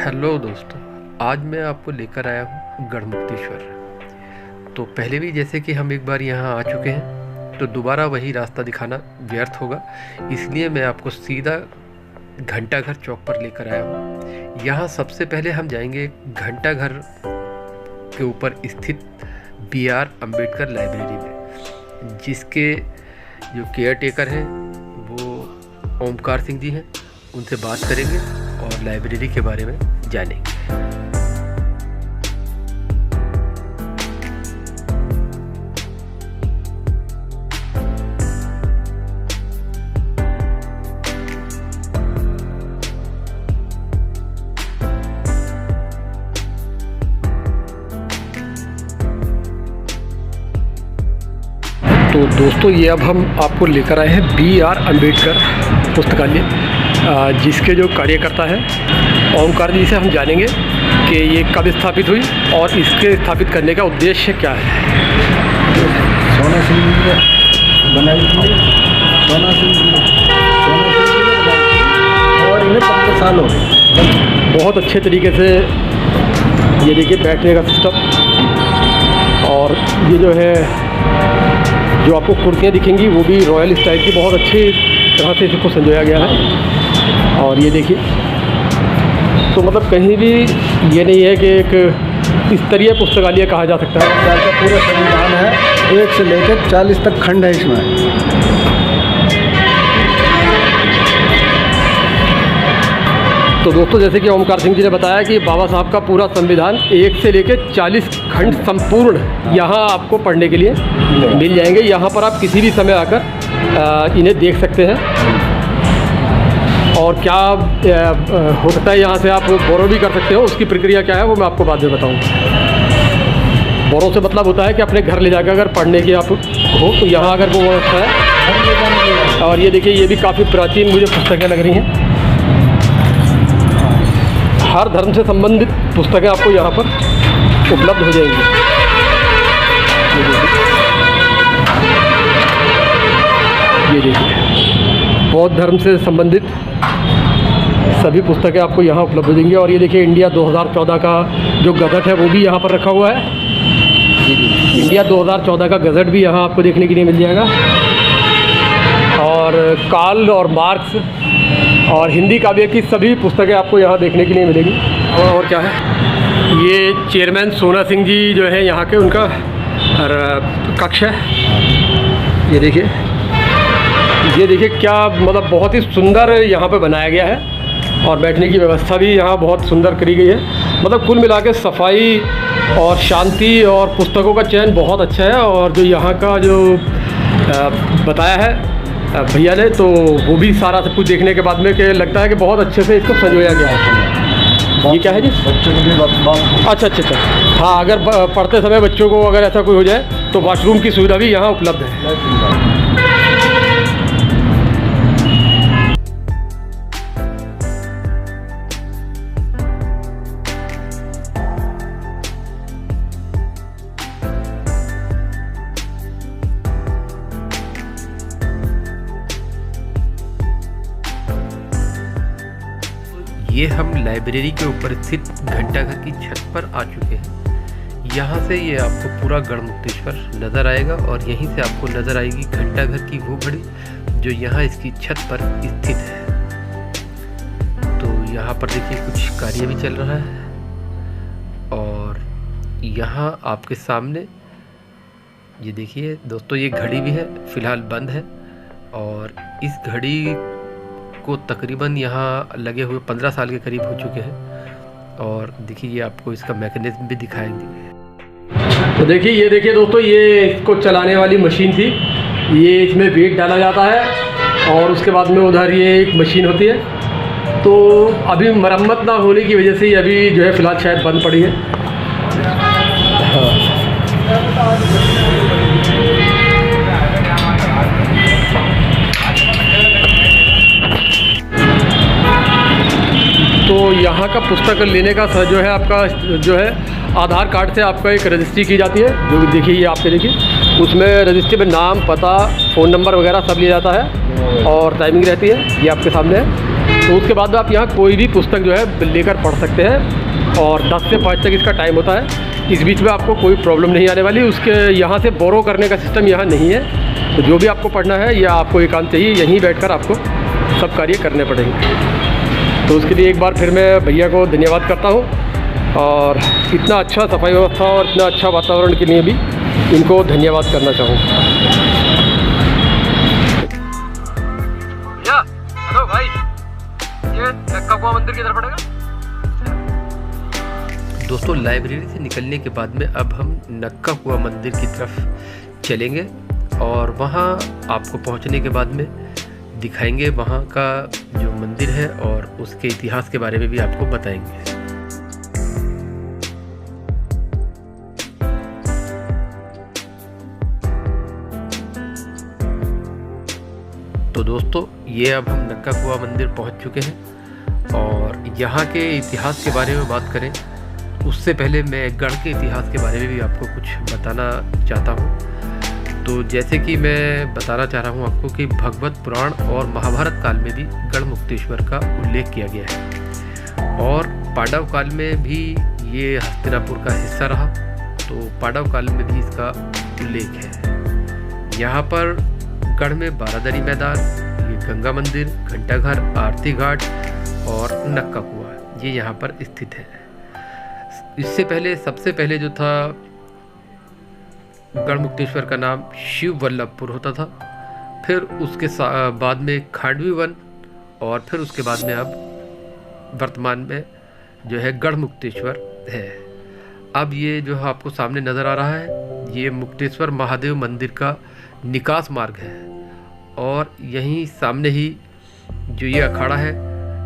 Hello दोस्तों, आज मैं आपको लेकर आया हूँ गढ़मुक्तेश्वर। तो पहले भी जैसे कि हम एक बार यहाँ आ चुके हैं तो दोबारा वही रास्ता दिखाना व्यर्थ होगा, इसलिए मैं आपको सीधा घंटाघर चौक पर लेकर आया हूँ। यहाँ सबसे पहले हम जाएंगे घंटाघर के ऊपर स्थित BR अम्बेडकर लाइब्रेरी में, जिसके जो केयर टेकर हैं वो ओमकार सिंह जी हैं। उनसे बात करेंगे और लाइब्रेरी के बारे में जानेंगे। तो दोस्तों, ये अब हम आपको लेकर आए हैं BR अम्बेडकर पुस्तकालय, जिसके जो कार्यकर्ता है ओमकार जी से हम जानेंगे कि ये कब स्थापित हुई और इसके स्थापित करने का उद्देश्य क्या है। सोना सिंह जी ने बनाई थी, सोना सिंह जी और इन्हें 15 साल हो गए। बहुत अच्छे तरीके से ये देखिए बैठने का सिस्टम, और ये जो है जो आपको कुर्सियाँ दिखेंगी वो भी रॉयल स्टाइल की बहुत अच्छी तरह से इसको संजोया गया है। और ये देखिए, तो मतलब कहीं भी ये नहीं है कि एक स्तरीय पुस्तकालय कहा जा सकता है। का पूरा संविधान है, 1 से लेकर 40 तक खंड है इसमें। तो दोस्तों, जैसे कि ओमकार सिंह जी ने बताया कि बाबा साहब का पूरा संविधान 1 से लेकर 40 खंड संपूर्ण यहाँ आपको पढ़ने के लिए मिल जाएंगे। यहाँ पर आप किसी भी समय आकर इन्हें देख सकते हैं। और क्या हो सकता है, यहाँ से आप बोरो भी कर सकते हो। उसकी प्रक्रिया क्या है वो मैं आपको बाद में बताऊँगा। बोरो से मतलब होता है कि अपने घर ले जाकर अगर पढ़ने की आप हो तो यहाँ अगर वो व्यवस्था है। और ये देखिए, ये भी काफ़ी प्राचीन मुझे पुस्तकें लग रही हैं। हर धर्म से संबंधित पुस्तकें आपको यहाँ पर उपलब्ध हो जाएंगी। ये देखिए, बौद्ध धर्म से संबंधित सभी पुस्तकें आपको यहाँ उपलब्ध हो जाएंगी। और ये देखिए, इंडिया 2014 का जो गज़ट है वो भी यहाँ पर रखा हुआ है। इंडिया 2014 का गज़ट भी यहाँ आपको देखने के लिए मिल जाएगा। और कार्ल और मार्क्स और हिंदी काव्य की सभी पुस्तकें आपको यहाँ देखने के लिए मिलेगी। और क्या है, ये चेयरमैन सोना सिंह जी जो है यहाँ के, उनका कक्ष है। ये देखिए क्या मतलब बहुत ही सुंदर यहाँ पे बनाया गया है। और बैठने की व्यवस्था भी यहाँ बहुत सुंदर करी गई है। मतलब कुल मिला के सफाई और शांति और पुस्तकों का चयन बहुत अच्छा है। और जो यहाँ का जो बताया है भैया ने, तो वो भी सारा सब कुछ देखने के बाद में कि लगता है कि बहुत अच्छे से इसको संजोया गया है। ये क्या है जी? बच्चों के लिए अच्छा। हाँ, अगर पढ़ते समय बच्चों को अगर ऐसा कोई हो जाए तो वॉशरूम की सुविधा भी यहाँ उपलब्ध है। ये हम लाइब्रेरी के ऊपर स्थित घंटाघर की छत पर आ चुके हैं। यहाँ से ये आपको पूरा गढ़मुक्तेश्वर नज़र आएगा और यहीं से आपको नज़र आएगी घंटाघर की वो घड़ी जो यहाँ इसकी छत पर स्थित है। तो यहाँ पर देखिए कुछ कार्य भी चल रहा है। और यहाँ आपके सामने ये देखिए दोस्तों, ये घड़ी भी है, फ़िलहाल बंद है। और इस घड़ी को तकरीबन यहाँ लगे हुए 15 साल के करीब हो चुके हैं। और देखिए, आपको इसका मैकेनिज्म भी दिखाएंगे। तो देखिए, ये देखिए दोस्तों, ये इसको चलाने वाली मशीन थी। ये इसमें वेट डाला जाता है और उसके बाद में उधर ये एक मशीन होती है। तो अभी मरम्मत ना होने की वजह से ये अभी जो है फ़िलहाल शायद बंद पड़ी है। हाँ। तो यहाँ का पुस्तक लेने का जो है आपका जो है आधार कार्ड से आपका एक रजिस्ट्री की जाती है। जो देखिए, ये आपके देखिए, उसमें रजिस्ट्री में नाम, पता, फ़ोन नंबर वगैरह सब लिया जाता है और टाइमिंग रहती है। ये आपके सामने है। तो उसके बाद आप यहाँ कोई भी पुस्तक जो है लेकर पढ़ सकते हैं और 10 से 5 तक इसका टाइम होता है। इस बीच में आपको कोई प्रॉब्लम नहीं आने वाली। उसके यहाँ से बोरो करने का सिस्टम यहाँ नहीं है। तो जो भी आपको पढ़ना है या आपको एकांत चाहिए, यहीं बैठकर आपको सब कार्य करने पड़ेंगे। तो उसके लिए एक बार फिर मैं भैया को धन्यवाद करता हूँ और इतना अच्छा सफाई व्यवस्था और इतना अच्छा वातावरण के लिए भी इनको धन्यवाद करना चाहूँगा। हेलो भाई, ये नक्का कुआं मंदिर किधर पड़ेगा? दोस्तों, लाइब्रेरी से निकलने के बाद में अब हम नक्का कुआं मंदिर की तरफ चलेंगे और वहाँ आपको पहुँचने के बाद में दिखाएंगे वहाँ का जो मंदिर है और उसके इतिहास के बारे में भी आपको बताएंगे। तो दोस्तों, ये अब हम नक्का कुआं मंदिर पहुँच चुके हैं और यहाँ के इतिहास के बारे में बात करें उससे पहले मैं गढ़ के इतिहास के बारे में भी आपको कुछ बताना चाहता हूँ। तो जैसे कि मैं बताना चाह रहा हूँ आपको कि भगवत पुराण और महाभारत काल में भी गढ़ मुक्तेश्वर का उल्लेख किया गया है और पांडव काल में भी ये हस्तिनापुर का हिस्सा रहा। तो पांडव काल में भी इसका उल्लेख है। यहाँ पर गढ़ में बारादरी मैदान, ये गंगा मंदिर, घंटाघर, आरती घाट और नक्का कुआं ये यहाँ पर स्थित है। इससे पहले सबसे पहले जो था गढ़ मुक्तेश्वर का नाम शिव वल्लभपुर होता था, फिर उसके बाद में खांडवी वन और फिर उसके बाद में अब वर्तमान में जो है गढ़ मुक्तेश्वर है। अब ये जो है आपको सामने नज़र आ रहा है, ये मुक्तेश्वर महादेव मंदिर का निकास मार्ग है और यहीं सामने ही जो ये अखाड़ा है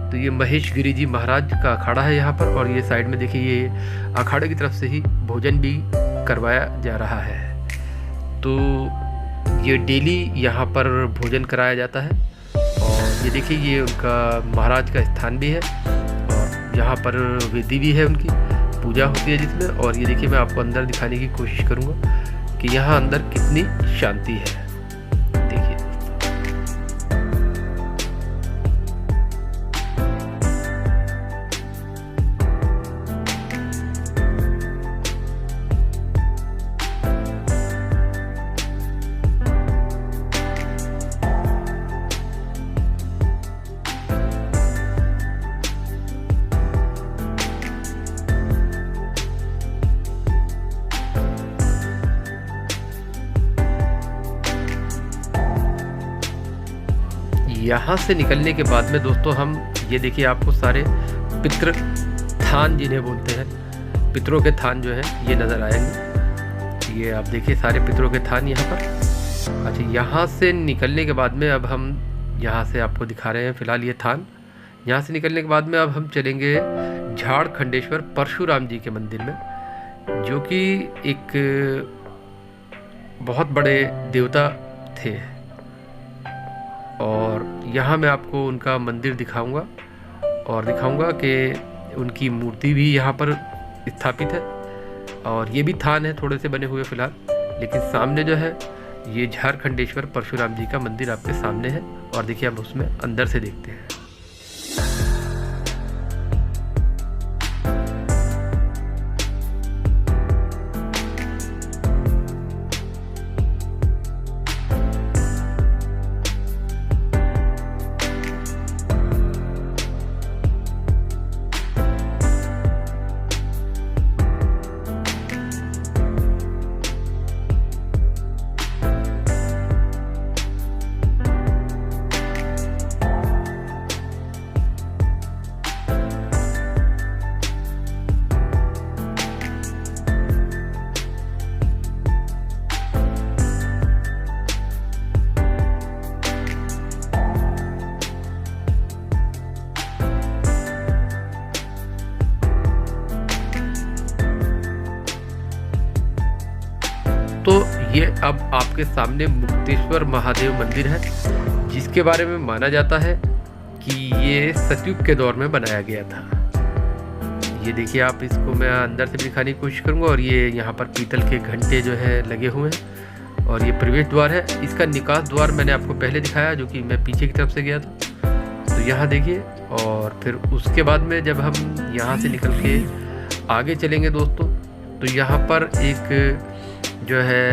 तो ये महेश गिरी जी महाराज का अखाड़ा है यहाँ पर। और ये साइड में देखिए, ये अखाड़े की तरफ से ही भोजन भी करवाया जा रहा है। तो ये डेली यहाँ पर भोजन कराया जाता है और ये देखिए, ये उनका महाराज का स्थान भी है और यहाँ पर वेदी भी है, उनकी पूजा होती है जिसमें। और ये देखिए, मैं आपको अंदर दिखाने की कोशिश करूँगा कि यहाँ अंदर कितनी शांति है। देखिए, यहाँ से निकलने के बाद में दोस्तों हम ये देखिए, आपको सारे पितृ थान जिन्हें बोलते हैं, पितरों के थान जो हैं ये नज़र आएंगे। ये आप देखिए सारे पितरों के थान यहाँ पर। अच्छा, यहाँ से निकलने के बाद में अब हम यहाँ से आपको दिखा रहे हैं फ़िलहाल ये थान। यहाँ से निकलने के बाद में अब हम चलेंगे झारखंडेश्वर परशुराम जी के मंदिर में, जो कि एक बहुत बड़े देवता थे और यहाँ मैं आपको उनका मंदिर दिखाऊंगा और दिखाऊंगा कि उनकी मूर्ति भी यहाँ पर स्थापित है और ये भी थान है थोड़े से बने हुए फ़िलहाल, लेकिन सामने जो है ये झारखंडेश्वर परशुराम जी का मंदिर आपके सामने है। और देखिए, अब उसमें अंदर से देखते हैं। तो ये अब आपके सामने मुक्तेश्वर महादेव मंदिर है, जिसके बारे में माना जाता है कि ये सतयुग के दौर में बनाया गया था। ये देखिए, आप इसको मैं अंदर से भी दिखाने की कोशिश करूँगा। और ये यहाँ पर पीतल के घंटे जो है लगे हुए हैं और ये प्रवेश द्वार है। इसका निकास द्वार मैंने आपको पहले दिखाया, जो कि मैं पीछे की तरफ से गया था। तो यहाँ देखिए। और फिर उसके बाद में जब हम यहाँ से निकल के आगे चलेंगे दोस्तों, तो यहाँ पर एक जो है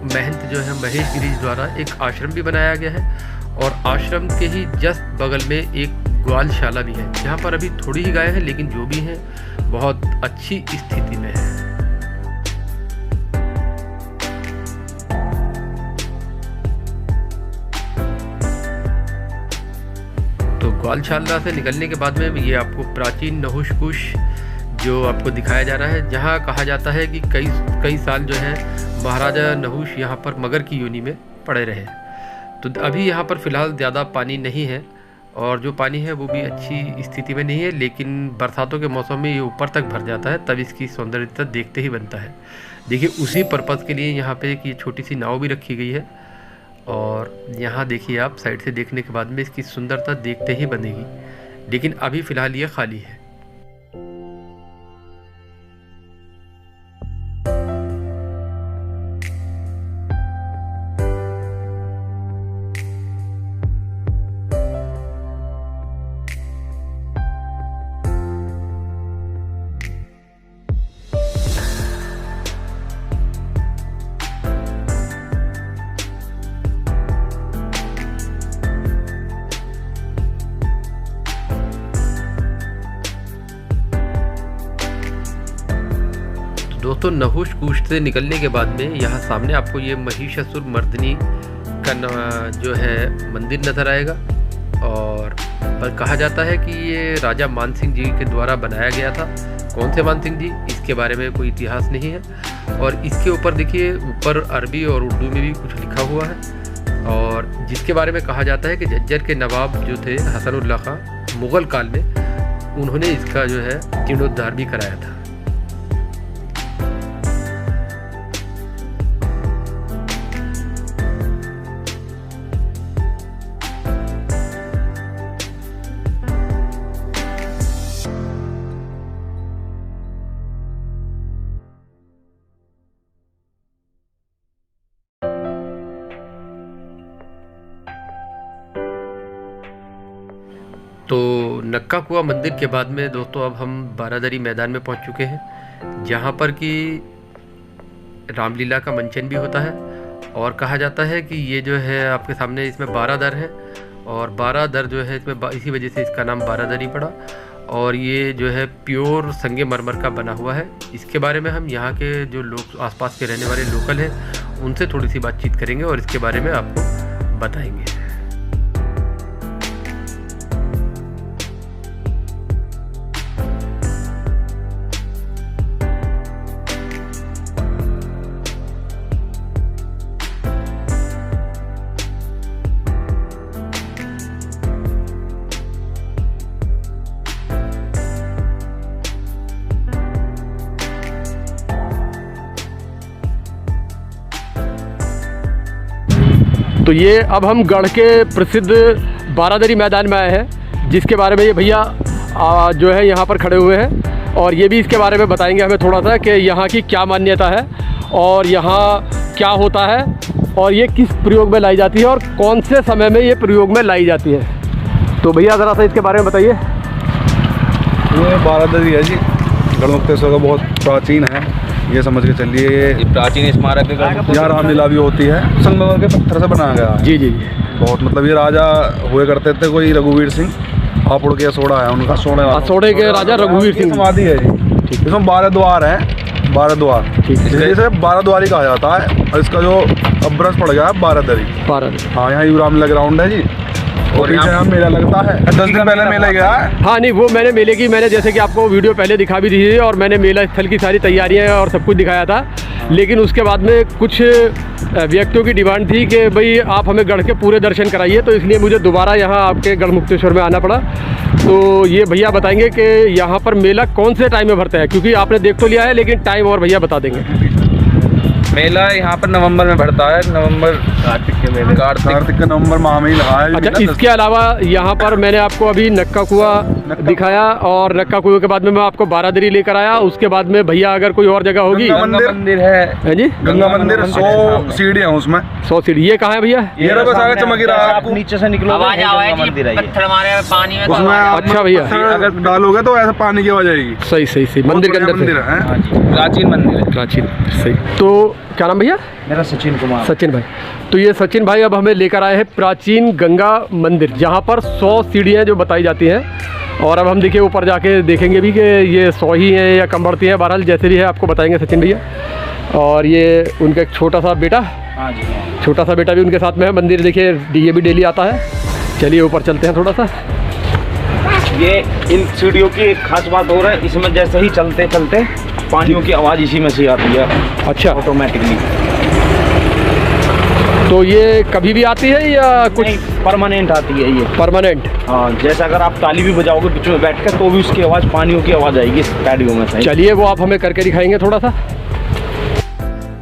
महंत जो है महेश गिरीश द्वारा एक आश्रम भी बनाया गया है। और आश्रम के ही जस्ट बगल में एक गौशाला भी है, जहाँ पर अभी थोड़ी ही गाय है, लेकिन जो भी है बहुत अच्छी स्थिति में है। तो गौशाला से निकलने के बाद में ये आपको प्राचीन नहुष कुश जो आपको दिखाया जा रहा है, जहाँ कहा जाता है कि कई साल जो है महाराजा नहुष यहाँ पर मगर की योनि में पड़े रहे। तो अभी यहाँ पर फ़िलहाल ज़्यादा पानी नहीं है, और जो पानी है वो भी अच्छी स्थिति में नहीं है, लेकिन बरसातों के मौसम में ये ऊपर तक भर जाता है, तब इसकी सौंदर्यता देखते ही बनता है। देखिए उसी पर्पज़ के लिए यहाँ पे एक ये छोटी सी नाव भी रखी गई है। और यहाँ देखिए आप साइड से देखने के बाद में इसकी सुंदरता देखते ही बनेगी, लेकिन अभी फ़िलहाल ये खाली है। दोस्तों नहुष कुश से निकलने के बाद में यहाँ सामने आपको ये महिषासुर मर्दिनी का जो है मंदिर नज़र आएगा। और पर कहा जाता है कि ये राजा मानसिंह जी के द्वारा बनाया गया था। कौन से मानसिंह जी, इसके बारे में कोई इतिहास नहीं है। और इसके ऊपर देखिए, ऊपर अरबी और उर्दू में भी कुछ लिखा हुआ है, और जिसके बारे में कहा जाता है कि झज्जर के नवाब जो थे हसनुल्लाह खां, मुग़ल काल में उन्होंने इसका जो है जीर्णोद्धार भी कराया था। तो नक्का कुआ मंदिर के बाद में दोस्तों अब हम बारादरी मैदान में पहुंच चुके हैं, जहां पर कि रामलीला का मंचन भी होता है। और कहा जाता है कि ये जो है आपके सामने इसमें 12 दर है, और 12 दर जो है इसमें इसी वजह से इसका नाम बारादरी पड़ा। और ये जो है प्योर संगमरमर का बना हुआ है। इसके बारे में हम यहाँ के जो लोग आसपास के रहने वाले लोकल हैं उनसे थोड़ी सी बातचीत करेंगे और इसके बारे में आपको बताएंगे। तो ये अब हम गढ़ के प्रसिद्ध बारादरी मैदान में आए हैं, जिसके बारे में ये भैया जो है यहाँ पर खड़े हुए हैं, और ये भी इसके बारे में बताएंगे हमें थोड़ा सा कि यहाँ की क्या मान्यता है और यहाँ क्या होता है और ये किस प्रयोग में लाई जाती है और कौन से समय में ये प्रयोग में लाई जाती है। तो भैया ज़रा सा इसके बारे में बताइए। ये बारादरी है जी, गढ़मुक्तेश्वर का बहुत प्राचीन है, ये समझ के चलिए। ये प्राचीन स्मारक यहाँ रामलीला भी होती है, संगमरमर के पत्थर से बनाया गया है। जी जी। बहुत मतलब ये राजा हुए करते थे, कोई रघुवीर सिंह हापुड़ के सोड़ा है उनका, सोड़े के राजा रघुवीर सिंह समाधि है जी। इसमें 12 द्वार हैं, 12 द्वार, इसलिए इसे 12 द्वारी कहा जाता है। और इसका जो अब्रस पड़ गया है बारादरी। हाँ, यहाँ रामलीला ग्राउंड है जी, और यहाँ मेला लगता है। 10 दिन पहले मेला गया है। हाँ नहीं, वो मैंने मेले की जैसे कि आपको वीडियो पहले दिखा भी दी थी, और मैंने मेला स्थल की सारी तैयारियां और सब कुछ दिखाया था। लेकिन उसके बाद में कुछ व्यक्तियों की डिमांड थी कि भाई आप हमें गढ़ के पूरे दर्शन कराइए, तो इसलिए मुझे दोबारा यहाँ आपके गढ़मुक्तेश्वर में आना पड़ा। तो ये भैया बताएंगे कि यहाँ पर मेला कौन से टाइम में भरता है, क्योंकि आपने देख तो लिया है लेकिन टाइम और भैया बता देंगे। मेला यहाँ पर नवंबर में बढ़ता है, नवंबर कार्तिक के मेले, कार्तिक का नवंबर माह में ही लगा है। अच्छा, इसके अलावा यहाँ पर मैंने आपको अभी नक्का कुआं दिखाया और नक्का कुएं के बाद में मैं आपको बारादरी लेकर आया। उसके बाद में भैया अगर कोई और जगह होगी, गंगा मंदिर है जी, गंगा मंदिर 100 सीढ़ियाँ उसमें, 100 सीढ़ी। ये कहाँ है भैया? ये रहा बस आगे चमक रहा है आपको, नीचे से निकलो मंदिर है पानी में। उसमें अच्छा भैया, अगर डालोगे तो ऐसा पानी की आवाज आएगी। सही सही सही, मंदिर के अंदर मंदिर है, प्राचीन मंदिर है। प्राचीन, सही। तो क्या नाम भैया? मेरा सचिन कुमार। सचिन भाई। तो ये सचिन भाई अब हमें लेकर आए हैं प्राचीन गंगा मंदिर, जहाँ पर 100 सीढ़ियाँ जो बताई जाती हैं। और अब हम देखिए ऊपर जाके देखेंगे भी कि ये 100 ही हैं या कम बढ़ती हैं, बहरहाल जैसे भी है आपको बताएंगे सचिन भैया। और ये उनका एक छोटा सा बेटा, हाँ जी, छोटा सा बेटा भी उनके साथ में है। मंदिर देखिए ये भी डेली आता है। चलिए ऊपर चलते हैं थोड़ा सा। ये इन सीढ़ियों की एक खास बात हो रहा है, इसमें जैसे ही चलते चलते पानियों की आवाज़ इसी में से आती है। अच्छा, ऑटोमेटिकली। तो ये कभी भी आती है या कुछ? परमानेंट आती है ये। परमानेंट? हाँ, जैसे अगर आप ताली भी बजाओगे बीच में बैठ कर तो भी उसकी आवाज़, पानियों की आवाज़ आएगी इस पैडियो में से। चलिए वो आप हमें करके दिखाएंगे थोड़ा सा।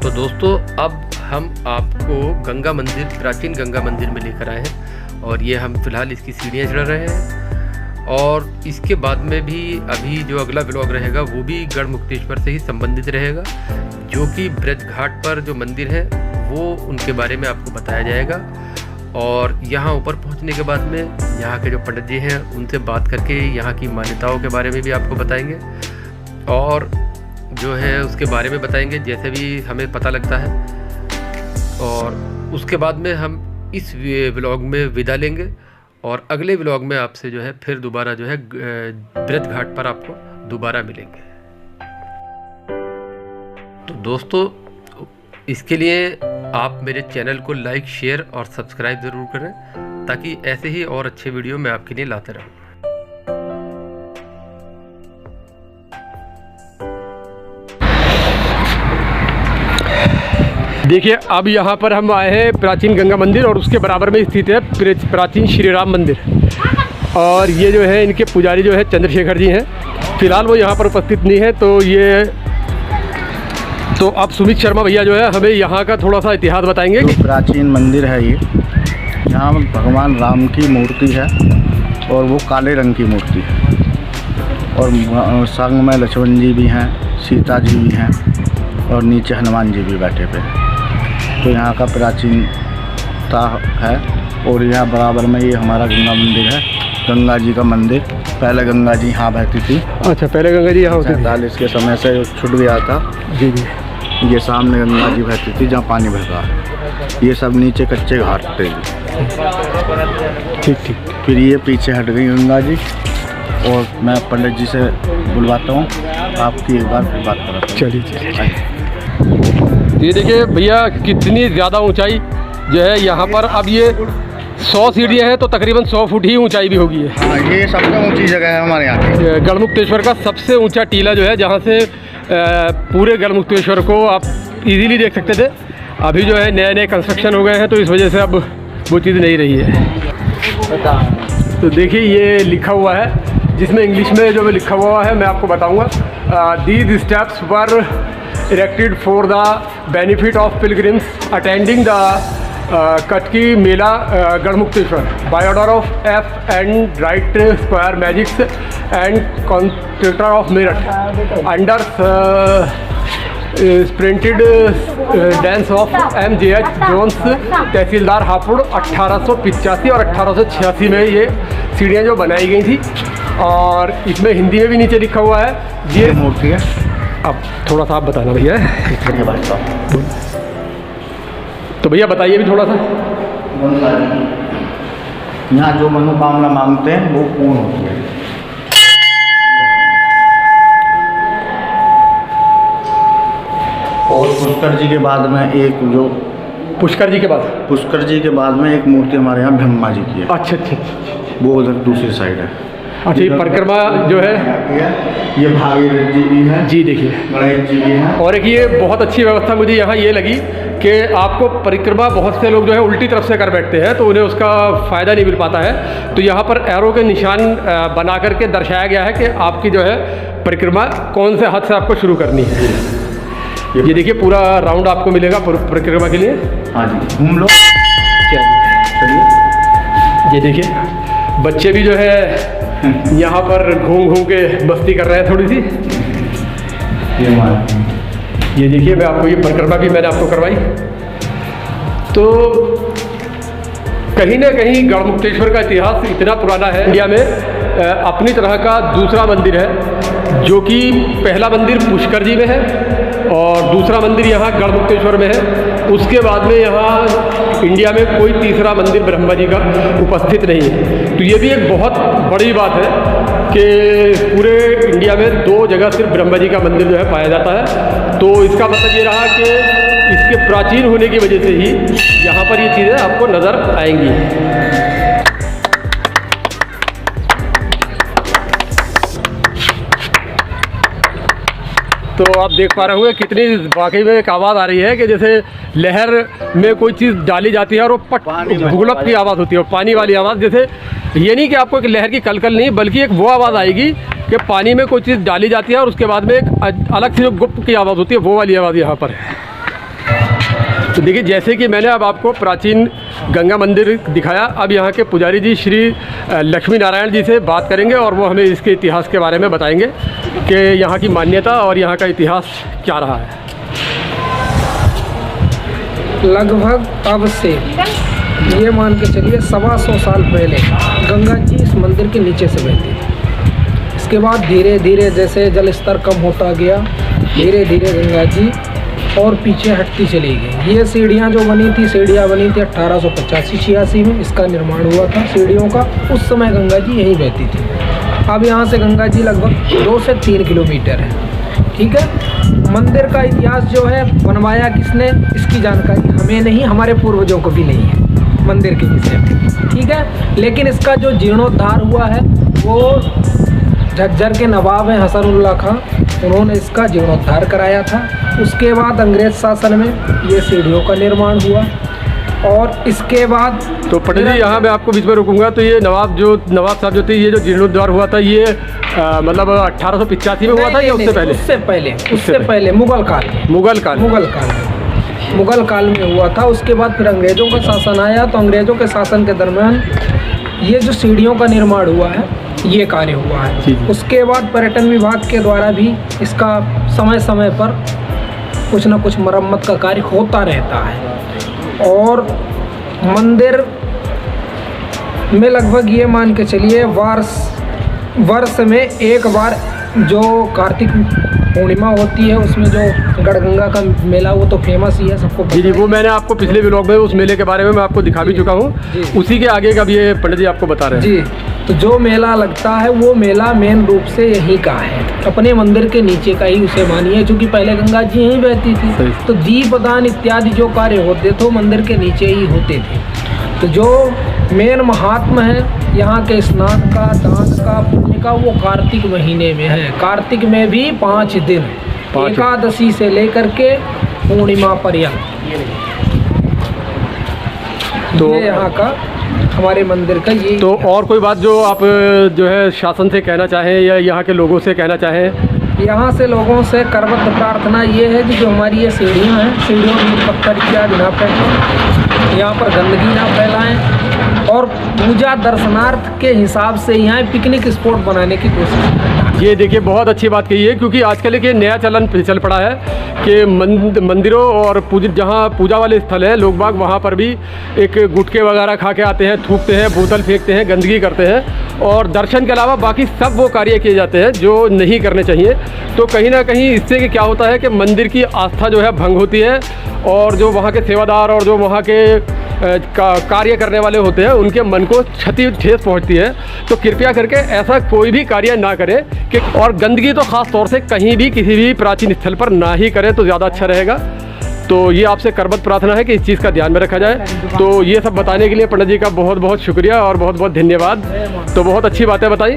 तो दोस्तों अब हम आपको गंगा मंदिर, प्राचीन गंगा मंदिर में लेकर आए हैं और ये हम फिलहाल इसकी सीढ़ियाँ चढ़ रहे हैं। और इसके बाद में भी अभी जो अगला व्लॉग रहेगा वो भी गढ़मुक्तेश्वर से ही संबंधित रहेगा, जो कि ब्रज घाट पर जो मंदिर है वो उनके बारे में आपको बताया जाएगा। और यहाँ ऊपर पहुँचने के बाद में यहाँ के जो पंडित जी हैं उनसे बात करके यहाँ की मान्यताओं के बारे में भी आपको बताएंगे और जो है उसके बारे में बताएंगे जैसे भी हमें पता लगता है। और उसके बाद में हम इस व्लॉग में विदा लेंगे और अगले व्लॉग में आपसे जो है फिर दोबारा जो है ब्रज घाट पर आपको दोबारा मिलेंगे। तो दोस्तों इसके लिए आप मेरे चैनल को लाइक, शेयर और सब्सक्राइब ज़रूर करें ताकि ऐसे ही और अच्छे वीडियो मैं आपके लिए लाता रहूँ। देखिए अब यहाँ पर हम आए हैं प्राचीन गंगा मंदिर और उसके बराबर में स्थित है प्राचीन श्री राम मंदिर। और ये जो है इनके पुजारी जो है चंद्रशेखर जी हैं। फ़िलहाल वो यहाँ पर उपस्थित नहीं है। तो अब सुमित शर्मा भैया जो है हमें यहाँ का थोड़ा सा इतिहास बताएंगे। जो प्राचीन मंदिर है ये, यहाँ भगवान राम की मूर्ति है और वो काले रंग की मूर्ति है। और संग में लक्ष्मण जी भी हैं, सीता जी भी हैं और नीचे हनुमान जी भी बैठे पे हैं। तो यहाँ का प्राचीनता है। और यहाँ बराबर में ये हमारा गंगा मंदिर है, गंगा जी का मंदिर। पहले गंगा जी यहाँ बहती थी। अच्छा, पहले गंगा जी यहाँ होती थी। 47 के समय से छूट गया था। जी जी। ये सामने गंगा जी बहती थी जहाँ पानी बहता है। ये सब नीचे कच्चे घाट थे। ठीक ठीक। फिर ये पीछे हट गई गंगा जी और मैं पंडित जी से बुलवाता हूँ, आपकी एक बार फिर बात कराता हूँ। चलिए। ये देखिए भैया कितनी ज़्यादा ऊंचाई जो है यहाँ पर। अब ये 100 सीढ़ियाँ हैं तो तकरीबन 100 फुट ही ऊंचाई भी होगी। हाँ, ये सबसे ऊंची जगह है हमारे यहाँ की। गढ़मुक्तेश्वर का सबसे ऊंचा टीला जो है, जहाँ से पूरे गढ़मुक्तेश्वर को आप इजीली देख सकते थे। अभी जो है नए नए कंस्ट्रक्शन हो गए हैं तो इस वजह से अब वो चीज़ नहीं रही है। तो देखिए ये लिखा हुआ है, जिसमें इंग्लिश में जो लिखा हुआ है मैं आपको बताऊँगा। These steps were erected for the benefit of pilgrims attending the Katki Mela Garmukteshwar by order of F and Right Square Magics and Contractor of Meerut under sprinted dance of M.J.H. Jones तहसीलदार हापुड़ 1885 और 1886 में ये सीढ़ियाँ जो बनाई गई थी। और इसमें हिंदी में भी नीचे लिखा हुआ है ये मूर्ति है। अब थोड़ा सा आप बताना भैया। तो भैया बताइए भी थोड़ा सा। यहाँ जो मनोकामना मांगते हैं वो पूर्ण होती है। और पुष्कर जी के बाद में एक जो पुष्कर जी के बाद में एक मूर्ति हमारे यहाँ ब्रह्मा जी की है। अच्छा, वो उधर दूसरी साइड है। अच्छा, ये परिक्रमा जो है ये भागीरथ जी भी हैं। जी देखिए, गणेश जी भी हैं। और एक ये बहुत अच्छी व्यवस्था मुझे यहाँ ये लगी कि आपको परिक्रमा बहुत से लोग जो है उल्टी तरफ से कर बैठते हैं तो उन्हें उसका फ़ायदा नहीं मिल पाता है। तो यहाँ पर एरो के निशान बना करके दर्शाया गया है कि आपकी जो है परिक्रमा कौन से हाथ से आपको शुरू करनी है। ये देखिए पूरा राउंड आपको मिलेगा परिक्रमा के लिए। हाँ जी, घूम लो। ये देखिए बच्चे भी जो है यहाँ पर घूम घूम के मस्ती कर रहे हैं थोड़ी सी। ये देखिए मैं आपको ये परिक्रमा भी मैंने आपको करवाई। तो कहीं ना कहीं गढ़मुक्तेश्वर का इतिहास इतना पुराना है। इंडिया में अपनी तरह का दूसरा मंदिर है, जो कि पहला मंदिर पुष्कर जी में है और दूसरा मंदिर यहाँ गढ़मुक्तेश्वर में है। उसके बाद में यहाँ इंडिया में कोई तीसरा मंदिर ब्रह्मा जी का उपस्थित नहीं है। तो ये भी एक बहुत बड़ी बात है कि पूरे इंडिया में 2 जगह सिर्फ ब्रह्मा जी का मंदिर जो है पाया जाता है। तो इसका मतलब ये रहा कि इसके प्राचीन होने की वजह से ही यहाँ पर ये चीज़ें आपको नज़र आएंगी। तो आप देख पा रहे होंगे कितनी वाकई में एक आवाज़ आ रही है कि जैसे लहर में कोई चीज़ डाली जाती है और वो पट भूगुलप की आवाज़ होती है, और पानी वाली आवाज़। जैसे ये नहीं कि आपको एक लहर की कलकल नहीं, बल्कि एक वो आवाज़ आएगी कि पानी में कोई चीज़ डाली जाती है और उसके बाद में एक अलग से जो गुप्त की आवाज़ होती है, वो वाली आवाज़ यहाँ पर है। तो देखिए जैसे कि मैंने अब आपको प्राचीन गंगा मंदिर दिखाया, अब यहाँ के पुजारी जी श्री लक्ष्मी नारायण जी से बात करेंगे और वो हमें इसके इतिहास के बारे में बताएंगे कि यहाँ की मान्यता और यहाँ का इतिहास क्या रहा है। लगभग अब से ये मान के चलिए 125 साल पहले गंगा जी इस मंदिर के नीचे से बहती थी। इसके बाद धीरे धीरे जैसे जल स्तर कम होता गया, धीरे धीरे गंगा जी और पीछे हटती चली गई। ये सीढ़ियाँ जो बनी थी 1885-86 में इसका निर्माण हुआ था सीढ़ियों का। उस समय गंगा जी यहीं बहती थी। अब यहाँ से गंगा जी लगभग 2 से 3 किलोमीटर है। ठीक है। मंदिर का इतिहास जो है बनवाया किसने, इसकी जानकारी हमें नहीं, हमारे पूर्वजों को भी नहीं है मंदिर के विषय में। ठीक है। लेकिन इसका जो जीर्णोद्धार हुआ है वो झज्जर के नवाब हैं हसनुल्लाह खां, उन्होंने इसका जीर्णोद्धार कराया था। उसके बाद अंग्रेज शासन में ये सीढ़ियों का निर्माण हुआ और इसके बाद तो पंडित जी यहाँ मैं आपको बीच में रुकूंगा। तो ये नवाब साहब जो थे, ये जो जीर्णोद्धार हुआ था ये मतलब 1885 में हुआ था या उससे पहले? उससे पहले मुगल काल में हुआ था। उसके बाद फिर अंग्रेज़ों का शासन आया, तो अंग्रेज़ों के शासन के दरमियान ये जो सीढ़ियों का निर्माण हुआ है ये कार्य हुआ है। उसके बाद पर्यटन विभाग के द्वारा भी इसका समय समय पर कुछ न कुछ मरम्मत का कार्य होता रहता है। और मंदिर में लगभग ये मान के चलिए वर्ष में एक बार जो कार्तिक पूर्णिमा होती है उसमें जो गढ़गंगा का मेला वो तो फेमस ही है, सबको जी। वो मैंने आपको पिछले व्लॉग में उस मेले के बारे में मैं आपको दिखा भी चुका हूँ। उसी के आगे का भी ये पंडित जी आपको बता रहे हैं। जी। तो जो मेला लगता है वो मेला मेन रूप से यहीं का है, अपने मंदिर के नीचे का ही उसे मानिए, क्योंकि पहले गंगा जी यहीं बहती थी। तो दीपदान इत्यादि जो कार्य होते थे मंदिर के नीचे ही होते थे। तो जो मेन महात्मा है यहाँ के स्नान का, दान का, पुण्य का, वो कार्तिक महीने में है। कार्तिक में भी 5 दिन, एकादशी से लेकर के पूर्णिमा पर्यंत तो यहाँ का हमारे मंदिर का ये। तो और कोई बात जो आप जो है शासन से कहना चाहें या यहाँ के लोगों से कहना चाहें? यहाँ से लोगों से करबद्ध प्रार्थना ये है कि जो हमारी ये सीढ़ियाँ हैं, सीढ़ियों में पत्थर इत्यादि ना फेंकें, यहाँ पर गंदगी ना फैलाएं और पूजा दर्शनार्थ के हिसाब से यहाँ पिकनिक स्पॉट बनाने की कोशिश करें। ये देखिए बहुत अच्छी बात कही है, क्योंकि आजकल एक नया चलन चल पड़ा है कि मंदिरों और जहाँ पूजा वाले स्थल हैं लोग बाग वहाँ पर भी एक गुटखे वगैरह खा के आते हैं, थूकते हैं, बोतल फेंकते हैं, गंदगी करते हैं और दर्शन के अलावा बाकी सब वो कार्य किए जाते हैं जो नहीं करने चाहिए। तो कहीं ना कहीं इससे क्या होता है कि मंदिर की आस्था जो है भंग होती है और जो वहाँ के सेवादार और जो वहाँ के कार्य करने वाले होते हैं उनके मन को ठेस पहुँचती है। तो कृपया करके ऐसा कोई भी कार्य ना करें कि और गंदगी तो ख़ास तौर से कहीं भी किसी भी प्राचीन स्थल पर ना ही करें तो ज़्यादा अच्छा रहेगा। तो ये आपसे करबद्ध प्रार्थना है कि इस चीज़ का ध्यान में रखा जाए। तो ये सब बताने के लिए पंडित जी का बहुत बहुत शुक्रिया और बहुत बहुत धन्यवाद। तो बहुत अच्छी बातें बताई।